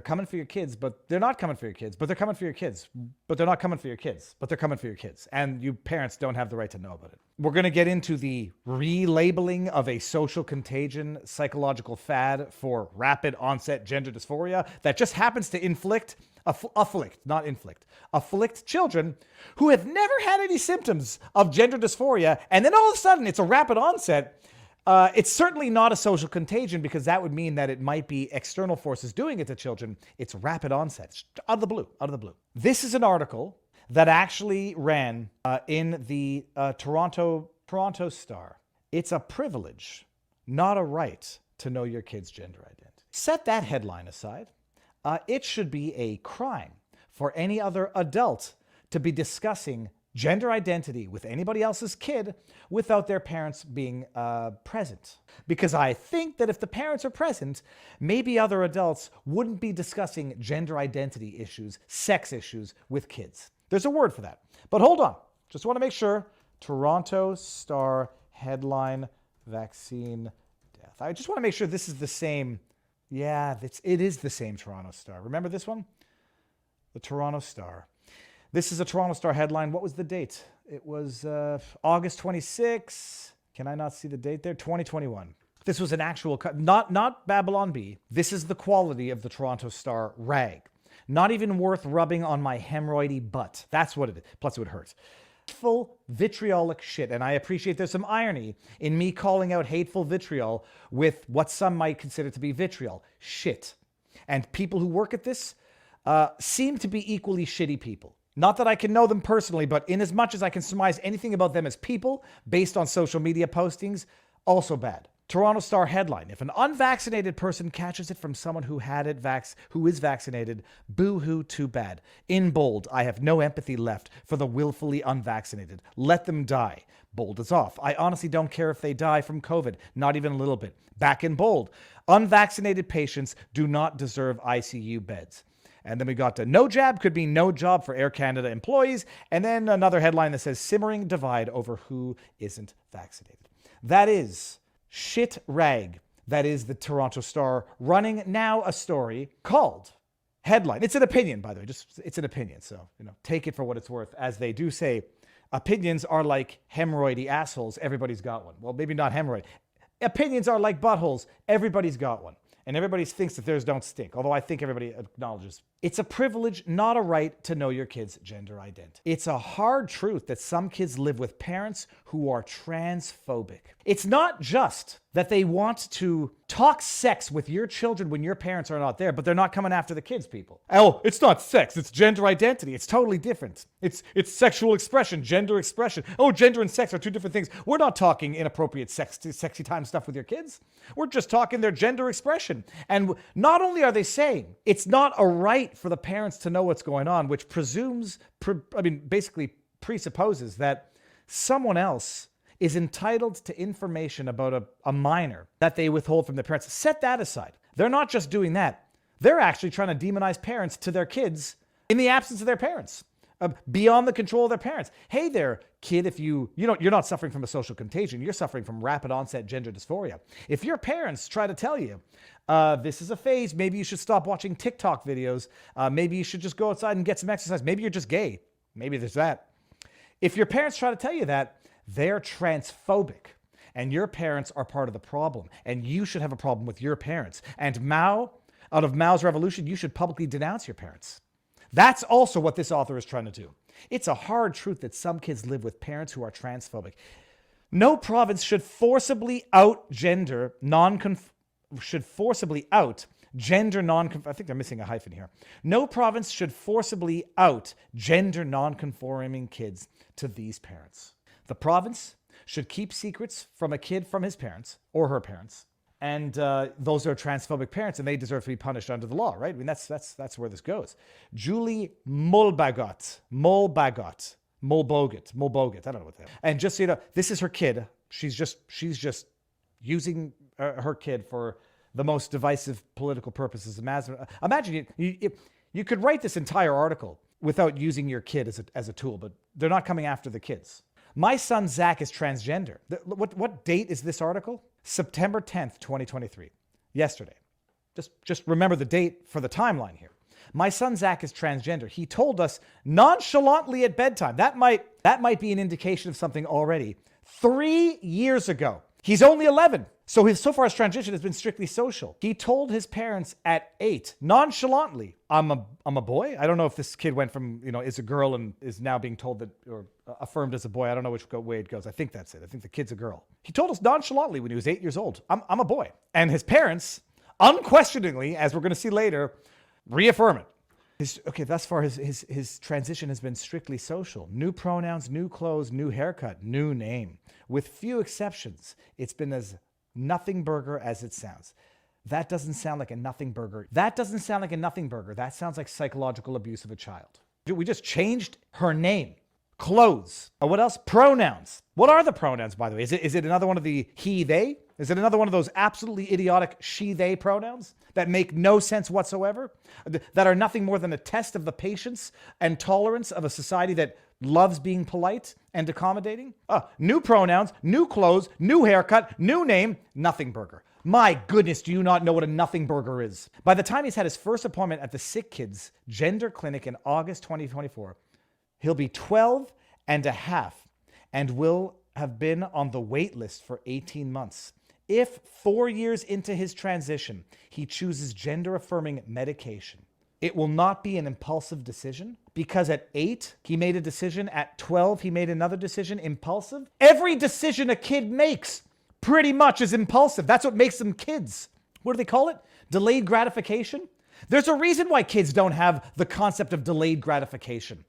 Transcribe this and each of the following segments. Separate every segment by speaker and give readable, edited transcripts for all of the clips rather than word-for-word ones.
Speaker 1: coming for your kids, but they're not coming for your kids, but they're coming for your kids, but they're not coming for your kids, but they're coming for your kids. And you parents don't have the right to know about it. We're going to get into the relabeling of a social contagion psychological fad for rapid onset gender dysphoria that just happens to afflict children who have never had any symptoms of gender dysphoria. And then all of a sudden it's a rapid onset. It's certainly not a social contagion because that would mean that it might be external forces doing it to children. It's rapid onset, it's out of the blue. This is an article that actually ran in the Toronto Star. It's a privilege, not a right, to know your kid's gender identity. Set that headline aside. It should be a crime for any other adult to be discussing gender identity with anybody else's kid without their parents being present. Because I think that if the parents are present, maybe other adults wouldn't be discussing gender identity issues, sex issues with kids. There's a word for that. But hold on. Just want to make sure. Toronto Star headline, vaccine death. I just want to make sure this is the same. Yeah, it is the same Toronto Star. Remember this one? The Toronto Star. This is a Toronto Star headline. What was the date? It was August 26. Can I not see the date there? 2021. This was an actual cut, not Babylon Bee. This is the quality of the Toronto Star rag. Not even worth rubbing on my hemorrhoidy butt. That's what it is. Plus it would hurt. Hateful vitriolic shit. And I appreciate there's some irony in me calling out hateful vitriol with what some might consider to be vitriol. Shit. And people who work at this seem to be equally shitty people. Not that I can know them personally, but in as much as I can surmise anything about them as people based on social media postings, also bad. Toronto Star headline: if an unvaccinated person catches it from someone who had it who is vaccinated, boo-hoo, too bad. In bold, I have no empathy left for the willfully unvaccinated. Let them die. Bold is off. I honestly don't care if they die from COVID, not even a little bit. Back in bold. Unvaccinated patients do not deserve ICU beds. And then we got to no jab could be no job for Air Canada employees. And then another headline that says simmering divide over who isn't vaccinated. That is shit rag. That is the Toronto Star running now a story called headline. It's an opinion, by the way. It's an opinion. So, take it for what it's worth. As they do say, opinions are like hemorrhoidy assholes. Everybody's got one. Well, maybe not hemorrhoid. Opinions are like buttholes. Everybody's got one. And everybody thinks that theirs don't stink, although I think everybody acknowledges. It's a privilege, not a right, to know your kid's gender identity. It's a hard truth that some kids live with parents who are transphobic. It's not just that they want to talk sex with your children when your parents are not there, but they're not coming after the kids, people. Oh, it's not sex, it's gender identity. It's totally different. It's sexual expression, gender expression. Oh, gender and sex are two different things. We're not talking inappropriate sexy time stuff with your kids. We're just talking their gender expression. And not only are they saying it's not a right for the parents to know what's going on, which basically presupposes that someone else is entitled to information about a minor that they withhold from their parents. Set that aside. They're not just doing that. They're actually trying to demonize parents to their kids in the absence of their parents, beyond the control of their parents. Hey there, kid, if you're not suffering from a social contagion, you're suffering from rapid onset gender dysphoria. If your parents try to tell you, this is a phase, maybe you should stop watching TikTok videos, maybe you should just go outside and get some exercise, maybe you're just gay, maybe there's that. If your parents try to tell you that, they're transphobic, and your parents are part of the problem, and you should have a problem with your parents. And Mao, out of Mao's revolution, you should publicly denounce your parents. That's also what this author is trying to do. It's a hard truth that some kids live with parents who are transphobic. No province should forcibly out gender I think they're missing a hyphen here. No province should forcibly out gender non-conforming kids to these parents. The province should keep secrets from a kid from his parents or her parents. And those are transphobic parents, and they deserve to be punished under the law, right? I mean, that's where this goes. Julie Mulbogat, I don't know what that is. And just so you know, this is her kid. She's just using her kid for the most divisive political purposes. Imagine you could write this entire article without using your kid as a tool, but they're not coming after the kids. My son Zach is transgender. What date is this article? September 10th, 2023. Yesterday. Just remember the date for the timeline here. My son Zach is transgender. He told us nonchalantly at bedtime. That might be an indication of something already. 3 years ago. He's only 11. So far his transition has been strictly social. He told his parents at 8, nonchalantly, I'm a boy. I don't know if this kid went from, is a girl and is now being told that, or affirmed as a boy. I don't know which way it goes. I think that's it. I think the kid's a girl. He told us nonchalantly when he was 8 years old, I'm a boy. And his parents, unquestioningly, as we're going to see later, reaffirm it. Thus far his transition has been strictly social. New pronouns, new clothes, new haircut, new name. With few exceptions, it's been as nothing burger as it sounds. That doesn't sound like a nothing burger. That sounds like psychological abuse of a child. We just changed her name. Clothes. What else? Pronouns. What are the pronouns, by the way? Is it another one of the he, they? Is it another one of those absolutely idiotic she, they pronouns that make no sense whatsoever? That are nothing more than a test of the patience and tolerance of a society that loves being polite and accommodating? New pronouns, new clothes, new haircut, new name, nothing burger. My goodness, do you not know what a nothing burger is? By the time he's had his first appointment at the Sick Kids Gender Clinic in August 2024, he'll be 12 and a half and will have been on the wait list for 18 months. If 4 years into his transition, he chooses gender-affirming medication, it will not be an impulsive decision, because at 8, he made a decision. At 12, he made another decision. Impulsive? Every decision a kid makes pretty much is impulsive. That's what makes them kids. What do they call it? Delayed gratification? There's a reason why kids don't have the concept of delayed gratification.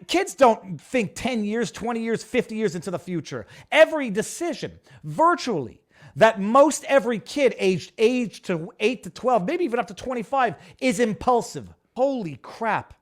Speaker 1: Kids don't think 10 years, 20 years, 50 years into the future. Every decision, virtually, that most every kid aged to 8 to 12, maybe even up to 25, is impulsive. Holy crap.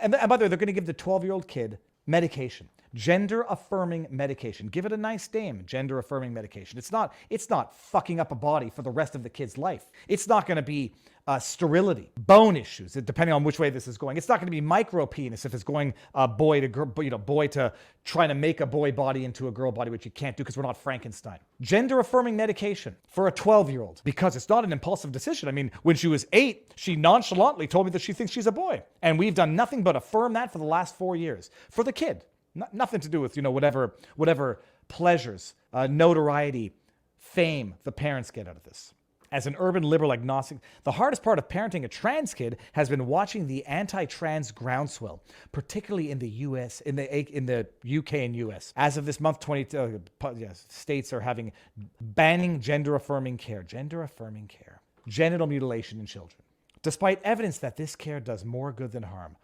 Speaker 1: And by the way, they're going to give the 12-year-old kid medication. Gender-affirming medication. Give it a nice name, gender-affirming medication. It's not fucking up a body for the rest of the kid's life. It's not going to be sterility, bone issues, depending on which way this is going. It's not going to be micro-penis if it's going boy to girl, boy to trying to make a boy body into a girl body, which you can't do because we're not Frankenstein. Gender-affirming medication for a 12-year-old, because it's not an impulsive decision. I mean, when she was 8, she nonchalantly told me that she thinks she's a boy. And we've done nothing but affirm that for the last 4 years. For the kid. Nothing to do with, whatever pleasures, notoriety, fame the parents get out of this. As an urban liberal agnostic, the hardest part of parenting a trans kid has been watching the anti-trans groundswell, particularly in the U.S., in the U.K. and U.S. As of this month, states are banning gender-affirming care, genital mutilation in children, despite evidence that this care does more good than harm.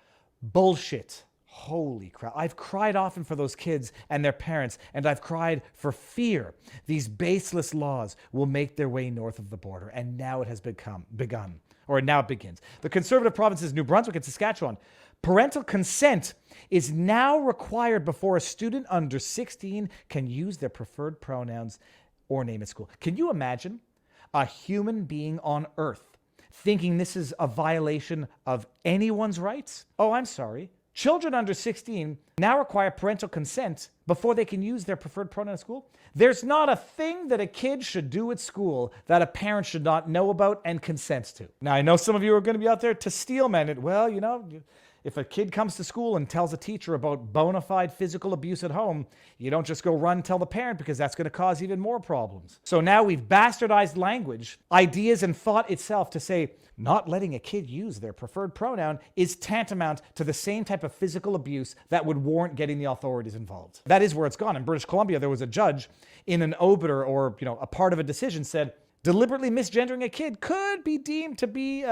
Speaker 1: Bullshit. Holy crap. I've cried often for those kids and their parents, and I've cried for fear these baseless laws will make their way north of the border. And now it has begun, or now it begins. The conservative provinces New Brunswick and Saskatchewan, parental consent is now required before a student under 16 can use their preferred pronouns or name at school. Can you imagine a human being on earth thinking this is a violation of anyone's rights? Oh, I'm sorry. Children under 16 now require parental consent before they can use their preferred pronoun at school. There's not a thing that a kid should do at school that a parent should not know about and consent to. Now, I know some of you are going to be out there to steelman it. Well, if a kid comes to school and tells a teacher about bona fide physical abuse at home, you don't just go run and tell the parent, because that's going to cause even more problems. So now we've bastardized language, ideas, and thought itself to say not letting a kid use their preferred pronoun is tantamount to the same type of physical abuse that would warrant getting the authorities involved. That is where it's gone. In British Columbia, there was a judge in an obiter, or a part of a decision, said deliberately misgendering a kid could be deemed to be,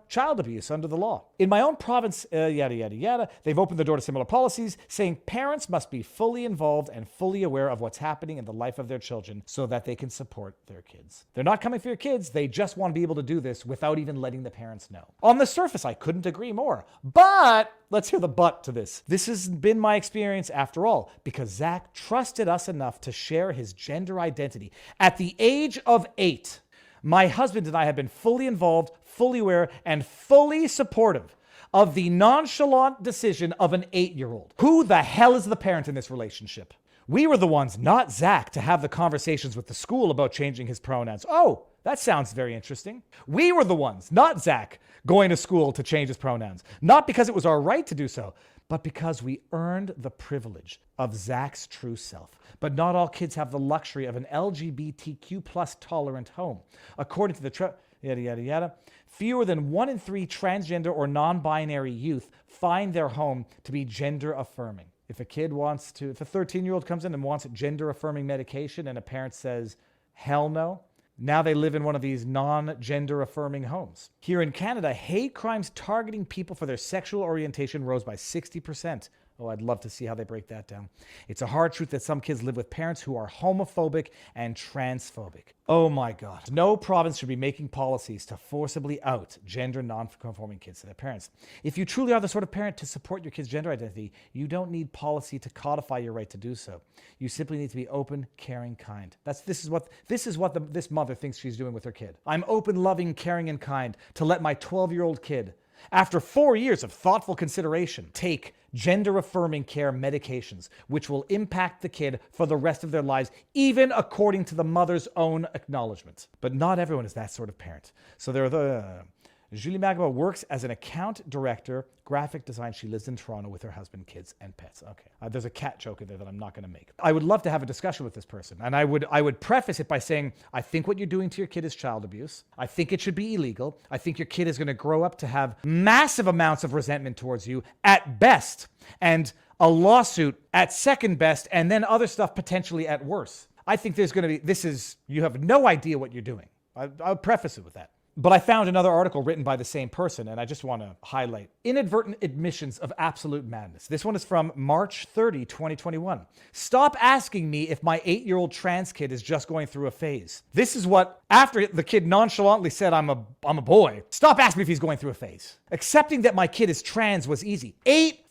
Speaker 1: child abuse under the law. In my own province, yada, yada, yada, they've opened the door to similar policies, saying parents must be fully involved and fully aware of what's happening in the life of their children so that they can support their kids. They're not coming for your kids. They just want to be able to do this without even letting the parents know. On the surface, I couldn't agree more. But let's hear the but to this. This has been my experience after all, because Zach trusted us enough to share his gender identity. At the age of 8, my husband and I have been fully involved, fully aware, and fully supportive of the nonchalant decision of an 8-year-old. Who the hell is the parent in this relationship? We were the ones, not Zach, to have the conversations with the school about changing his pronouns. Oh, that sounds very interesting. We were the ones, not Zach, going to school to change his pronouns. Not because it was our right to do so, but because we earned the privilege of Zach's true self. But not all kids have the luxury of an LGBTQ plus tolerant home. According to the yada, yada, yada. Fewer than 1 in 3 transgender or non-binary youth find their home to be gender affirming. If a 13-year-old comes in and wants gender affirming medication and a parent says, hell no, now they live in one of these non-gender affirming homes. Here in Canada, hate crimes targeting people for their sexual orientation rose by 60%. Oh, I'd love to see how they break that down. It's a hard truth that some kids live with parents who are homophobic and transphobic. Oh my God. No province should be making policies to forcibly out gender non-conforming kids to their parents. If you truly are the sort of parent to support your kid's gender identity, you don't need policy to codify your right to do so. You simply need to be open, caring, kind. This is what this mother thinks she's doing with her kid. I'm open, loving, caring, and kind to let my 12-year-old kid, after 4 years of thoughtful consideration, take gender-affirming care medications, which will impact the kid for the rest of their lives, even according to the mother's own acknowledgement. But not everyone is that sort of parent. So there are Julie Magma works as an account director, graphic design. She lives in Toronto with her husband, kids, and pets. Okay. There's a cat joke in there that I'm not going to make. I would love to have a discussion with this person. And I would preface it by saying, I think what you're doing to your kid is child abuse. I think it should be illegal. I think your kid is going to grow up to have massive amounts of resentment towards you at best, and a lawsuit at second best, and then other stuff potentially at worst. I think there's going to be, you have no idea what you're doing. I'll preface it with that. But I found another article written by the same person, and I just want to highlight inadvertent admissions of absolute madness. This one is from March 30, 2021. Stop asking me if my 8-year-old trans kid is just going through a phase. This is what, after the kid nonchalantly said, I'm a boy. Stop asking me if he's going through a phase. Accepting that my kid is trans was easy. 8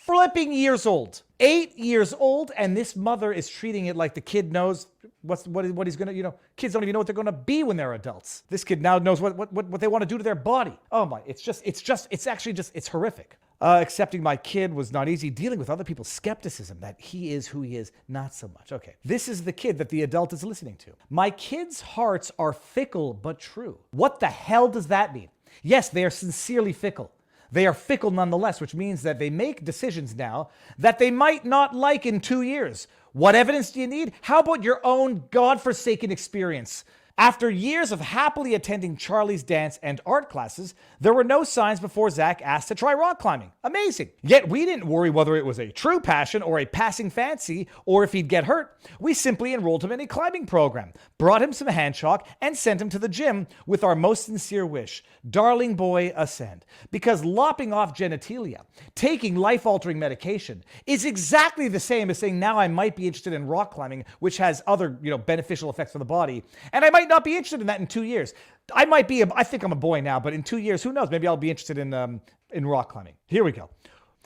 Speaker 1: flipping years old. 8 years old, and this mother is treating it like the kid knows what he's gonna, kids don't even know what they're gonna be when they're adults. This kid now knows what they want to do to their body. Oh my, it's horrific. Accepting my kid was not easy. Dealing with other people's skepticism that he is who he is, not so much. Okay, this is the kid that the adult is listening to. My kids' hearts are fickle but true. What the hell does that mean? Yes, they are sincerely fickle. They are fickle nonetheless, which means that they make decisions now that they might not like in 2 years. What evidence do you need? How about your own godforsaken experience? After years of happily attending Charlie's dance and art classes, there were no signs before Zach asked to try rock climbing. Amazing. Yet we didn't worry whether it was a true passion or a passing fancy or if he'd get hurt. We simply enrolled him in a climbing program, brought him some hand chalk, and sent him to the gym with our most sincere wish. Darling boy, ascend. Because lopping off genitalia, taking life-altering medication, is exactly the same as saying now I might be interested in rock climbing, which has other, beneficial effects for the body, and I might not be interested in that in 2 years. I think I'm a boy now, but in 2 years, who knows? Maybe I'll be interested in rock climbing. Here we go.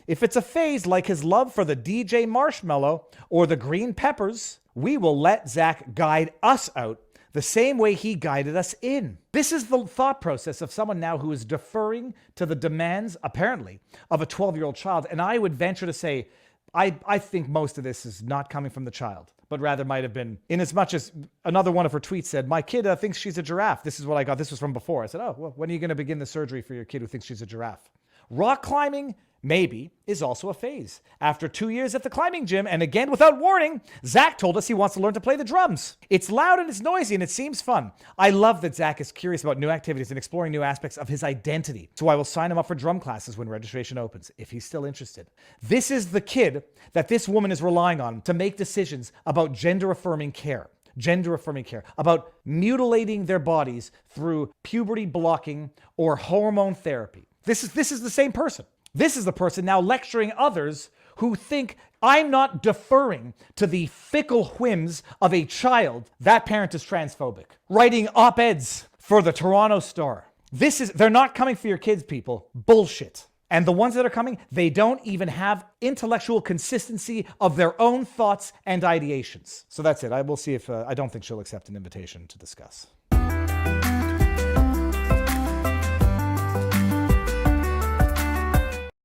Speaker 1: If it's a phase like his love for the DJ Marshmallow or the Green Peppers, we will let Zach guide us out the same way he guided us in. This is the thought process of someone now who is deferring to the demands, apparently, of a 12-year-old child. And I would venture to say, I think most of this is not coming from the child, but rather might have been, in as much as another one of her tweets said, my kid thinks she's a giraffe. This is what I got. This was from before. I said, oh, well, when are you going to begin the surgery for your kid who thinks she's a giraffe? Rock climbing, maybe, is also a phase. After 2 years at the climbing gym, and again without warning, Zach told us he wants to learn to play the drums. It's loud and it's noisy and it seems fun. I love that Zach is curious about new activities and exploring new aspects of his identity. So I will sign him up for drum classes when registration opens, if he's still interested. This is the kid that this woman is relying on to make decisions about gender-affirming care. Gender-affirming care, about mutilating their bodies through puberty blocking or hormone therapy. This is the same person. This is the person now lecturing others who think I'm not deferring to the fickle whims of a child. That parent is transphobic. Writing op-eds for the Toronto Star. They're not coming for your kids, people. Bullshit. And the ones that are coming, they don't even have intellectual consistency of their own thoughts and ideations. So that's it. I will see if, I don't think she'll accept an invitation to discuss.